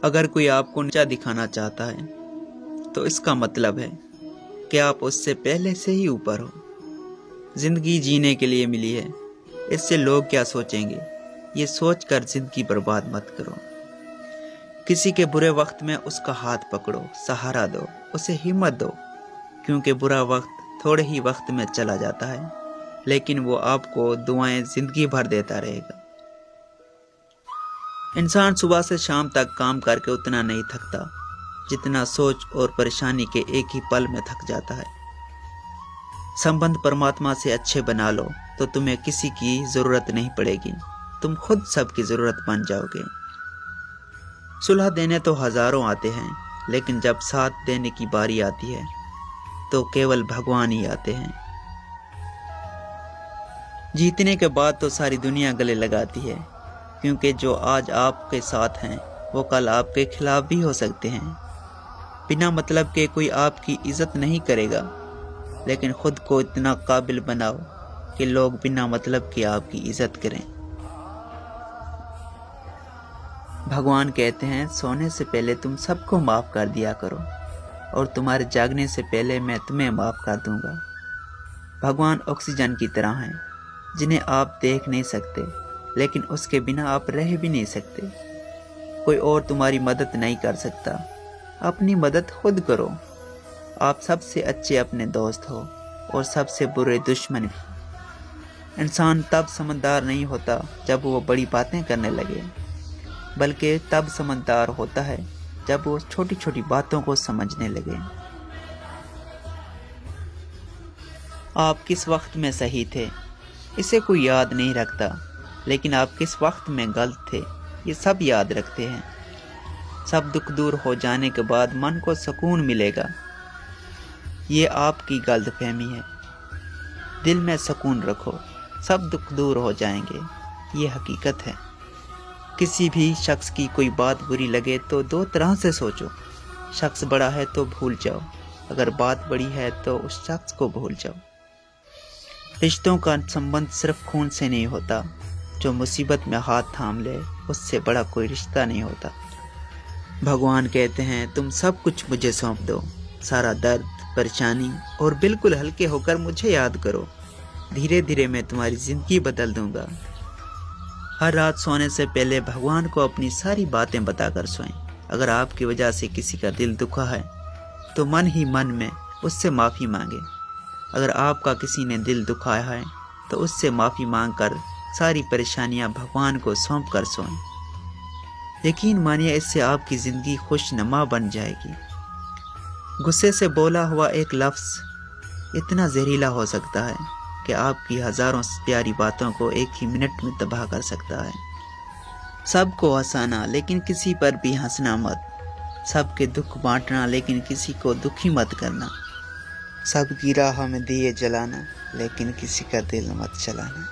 अगर कोई आपको नीचा दिखाना चाहता है तो इसका मतलब है कि आप उससे पहले से ही ऊपर हो। जिंदगी जीने के लिए मिली है, इससे लोग क्या सोचेंगे ये सोचकर जिंदगी बर्बाद मत करो। किसी के बुरे वक्त में उसका हाथ पकड़ो, सहारा दो, उसे हिम्मत दो, क्योंकि बुरा वक्त थोड़े ही वक्त में चला जाता है, लेकिन वो आपको दुआएं जिंदगी भर देता रहेगा। इंसान सुबह से शाम तक काम करके उतना नहीं थकता जितना सोच और परेशानी के एक ही पल में थक जाता है। संबंध परमात्मा से अच्छे बना लो तो तुम्हें किसी की जरूरत नहीं पड़ेगी, तुम खुद सबकी जरूरत बन जाओगे। सुलह देने तो हजारों आते हैं, लेकिन जब साथ देने की बारी आती है तो केवल भगवान ही आते हैं। जीतने के बाद तो सारी दुनिया गले लगाती है, क्योंकि जो आज आपके साथ हैं वो कल आपके खिलाफ भी हो सकते हैं। बिना मतलब के कोई आपकी इज्जत नहीं करेगा, लेकिन खुद को इतना काबिल बनाओ कि लोग बिना मतलब के आपकी इज्जत करें। भगवान कहते हैं सोने से पहले तुम सबको माफ कर दिया करो और तुम्हारे जागने से पहले मैं तुम्हें माफ कर दूंगा। भगवान ऑक्सीजन की तरह हैं, जिन्हें आप देख नहीं सकते, लेकिन उसके बिना आप रह भी नहीं सकते। कोई और तुम्हारी मदद नहीं कर सकता, अपनी मदद खुद करो। आप सबसे अच्छे अपने दोस्त हो और सबसे बुरे दुश्मन भी। इंसान तब समझदार नहीं होता जब वो बड़ी बातें करने लगे, बल्कि तब समझदार होता है जब वो छोटी छोटी बातों को समझने लगे। आप किस वक्त में सही थे इसे कोई याद नहीं रखता, लेकिन आप किस वक्त में गलत थे ये सब याद रखते हैं। सब दुख दूर हो जाने के बाद मन को सुकून मिलेगा, ये आपकी गलतफहमी है। दिल में सुकून रखो, सब दुख दूर हो जाएंगे, ये हकीकत है। किसी भी शख्स की कोई बात बुरी लगे तो दो तरह से सोचो। शख्स बड़ा है तो भूल जाओ, अगर बात बड़ी है तो उस शख्स को भूल जाओ। रिश्तों का संबंध सिर्फ खून से नहीं होता, जो मुसीबत में हाथ थाम ले उससे बड़ा कोई रिश्ता नहीं होता। भगवान कहते हैं तुम सब कुछ मुझे सौंप दो, सारा दर्द, परेशानी, और बिल्कुल हल्के होकर मुझे याद करो। धीरे धीरे मैं तुम्हारी जिंदगी बदल दूंगा। हर रात सोने से पहले भगवान को अपनी सारी बातें बताकर सोएं। अगर आपकी वजह से किसी का दिल दुखा है तो मन ही मन में उससे माफ़ी मांगे। अगर आपका किसी ने दिल दुखाया है तो उससे माफ़ी मांगकर सारी परेशानियां भगवान को सौंप कर सोएं। यकीन मानिए इससे आपकी ज़िंदगी खुशनुमा बन जाएगी। गुस्से से बोला हुआ एक लफ्ज़ इतना जहरीला हो सकता है कि आपकी हज़ारों प्यारी बातों को एक ही मिनट में तबाह कर सकता है। सबको हंसाना लेकिन किसी पर भी हंसना मत। सबके दुख बांटना लेकिन किसी को दुखी मत करना। सबकी राह में दिए जलाना लेकिन किसी का दिल मत जलाना।